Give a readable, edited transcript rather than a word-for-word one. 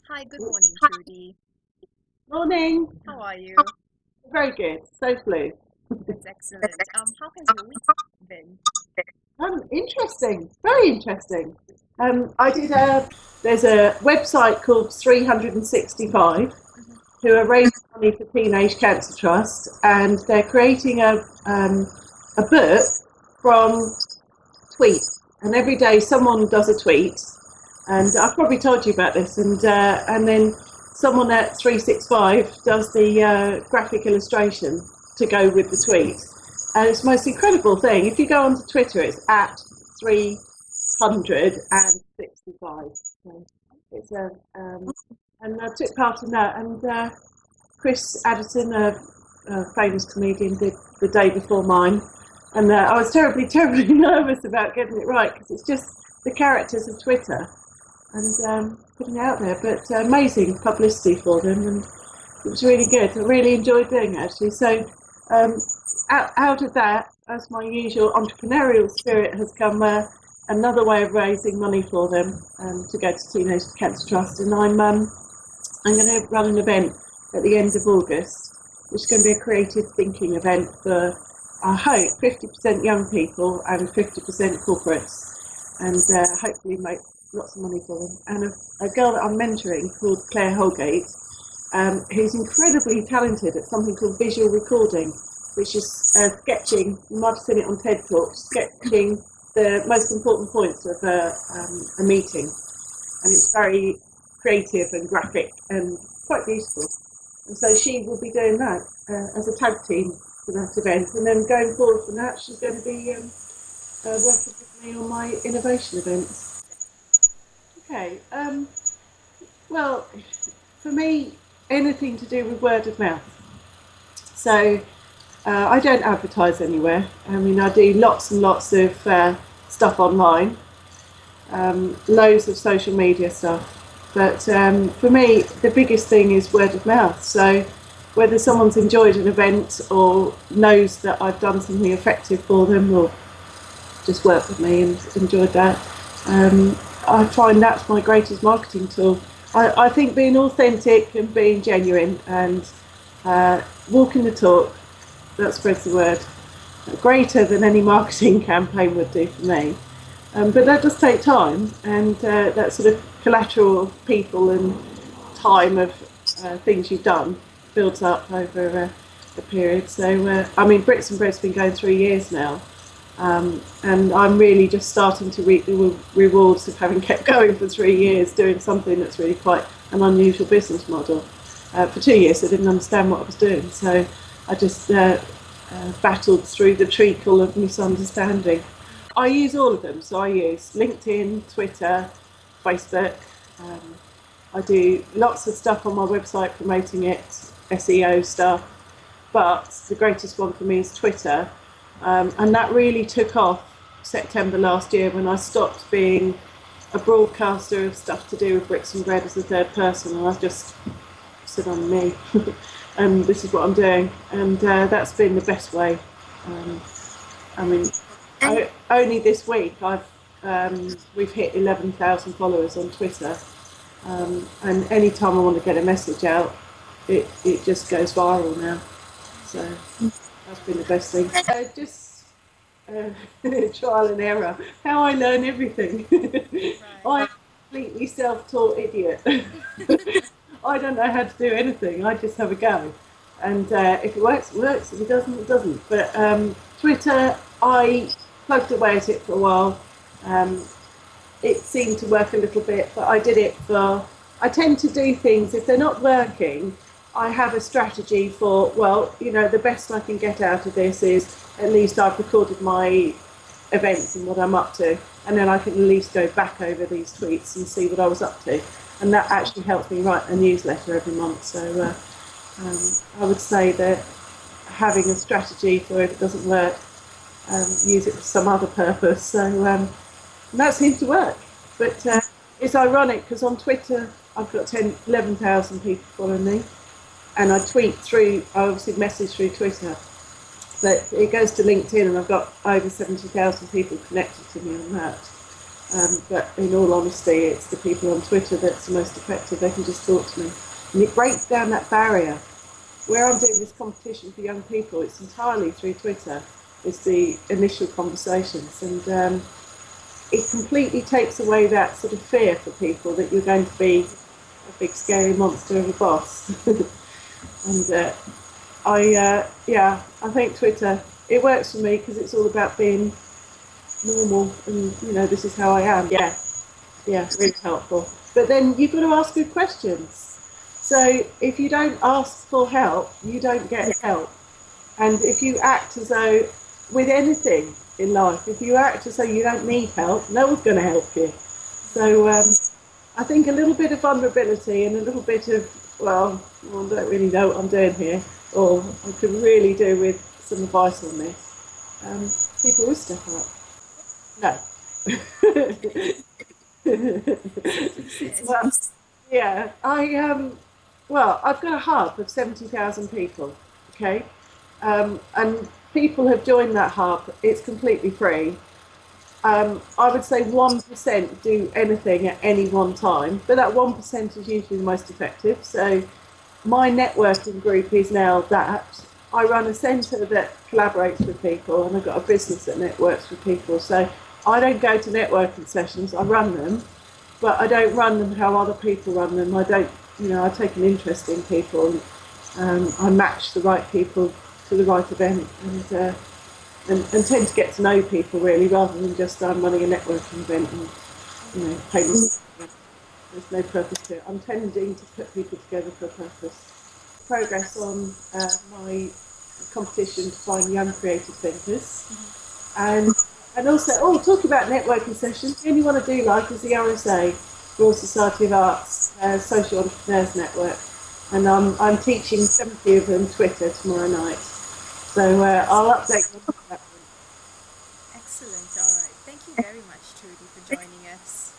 Hi, good morning, Trudy. Morning. How are you? Very good. So blue. That's excellent. How has your week been? Interesting. Very interesting. I did a. There's a website called 365 Mhm. who are raising money for Teenage Cancer Trust, and they're creating a book from tweets. And every day someone does a tweet, and I've probably told you about this. And then someone at 365 does the graphic illustration to go with the tweet. And it's the most incredible thing. If you go onto Twitter, it's at 365. So it's and I took part in that. And Chris Addison, a famous comedian, did the day before mine. And I was terribly, terribly nervous about getting it right because it's just the characters of Twitter and putting it out there. But amazing publicity for them, and it was really good. I really enjoyed doing it, actually. So out of that, as my usual entrepreneurial spirit has come another way of raising money for them to go to Teenage Cancer Trust. And I'm going to run an event at the end of August, which is going to be a creative thinking event for, I hope, 50% young people and 50% corporates, and hopefully make lots of money for them. And a girl that I'm mentoring called Claire Holgate, who's incredibly talented at something called visual recording, which is sketching. You might have seen it on TED Talks, sketching the most important points of a meeting, and it's very creative and graphic and quite beautiful. And so she will be doing that as a tag team for that event, and then going forward from that, she's going to be working with me on my innovation events. Okay. Well, for me, anything to do with word of mouth. So I don't advertise anywhere. I mean, I do lots and lots of stuff online, loads of social media stuff. But for me, the biggest thing is word of mouth. So whether someone's enjoyed an event or knows that I've done something effective for them or just worked with me and enjoyed that, I find that's my greatest marketing tool. I think being authentic and being genuine and walking the talk, that spreads the word greater than any marketing campaign would do for me. But that does take time, and that sort of collateral of people and time of things you've done builds up over a period. So, I mean, Bricks and Bread's been going 3 years now, and I'm really just starting to reap the rewards of having kept going for 3 years, doing something that's really quite an unusual business model. For 2 years, I didn't understand what I was doing, so I just battled through the treacle of misunderstanding. I use all of them, so I use LinkedIn, Twitter, Facebook. I do lots of stuff on my website promoting it, SEO stuff, but the greatest one for me is Twitter. And that really took off September last year when I stopped being a broadcaster of stuff to do with Bricks and Bread as a third person, and I just said I'm me, and this is what I'm doing, and that's been the best way. I mean, only this week we've hit 11,000 followers on Twitter, and anytime I want to get a message out, it just goes viral now. So that's been the best thing. Just trial and error. How I learn everything. I'm a completely self-taught idiot. I don't know how to do anything. I just have a go, and if it works, it works. If it doesn't, it doesn't. But Twitter, I plugged away at it for a while. It seemed to work a little bit, but I did it for. I tend to do things if they're not working. I have a strategy for, well, the best I can get out of this is at least I've recorded my events and what I'm up to, and then I can at least go back over these tweets and see what I was up to, and that actually helps me write a newsletter every month. So I would say that having a strategy for if it doesn't work, use it for some other purpose. So and that seems to work. But it's ironic because on Twitter I've got 11,000 people following me, and I obviously message through Twitter, but it goes to LinkedIn and I've got over 70,000 people connected to me on that. But in all honesty, it's the people on Twitter that's the most effective. They can just talk to me. And it breaks down that barrier. Where I'm doing this competition for young people, it's entirely through Twitter. It's the initial conversations. And it completely takes away that sort of fear for people that you're going to be a big scary monster of a boss. And I think Twitter, it works for me because it's all about being normal and, this is how I am. Yeah, really helpful. But then you've got to ask good questions. So if you don't ask for help, you don't get help. And if you act as though, with anything in life, if you act as though you don't need help, no one's going to help you. So I think a little bit of vulnerability and a little bit of, well, I don't really know what I'm doing here, or I could really do with some advice on this. People will step up. No. Well, yeah, I've got a hub of 70,000 people, okay? And people have joined that hub. It's completely free. I would say 1% do anything at any one time, but that 1% is usually the most effective. So my networking group is now that. I run a centre that collaborates with people, and I've got a business that networks with people. So I don't go to networking sessions, I run them, but I don't run them how other people run them. I don't, I take an interest in people, and I match the right people to the right event, and tend to get to know people really, rather than just I'm running a networking event and payments. There's no purpose to it. I'm tending to put people together for a purpose. Progress on my competition to find young creative thinkers, and also talking about networking sessions. The only one I do like is the RSA, Royal Society of Arts Social Entrepreneurs Network, and I'm teaching 70 of them Twitter tomorrow night. So I'll update you on that one. Excellent. All right. Thank you very much, Trudy, for joining us.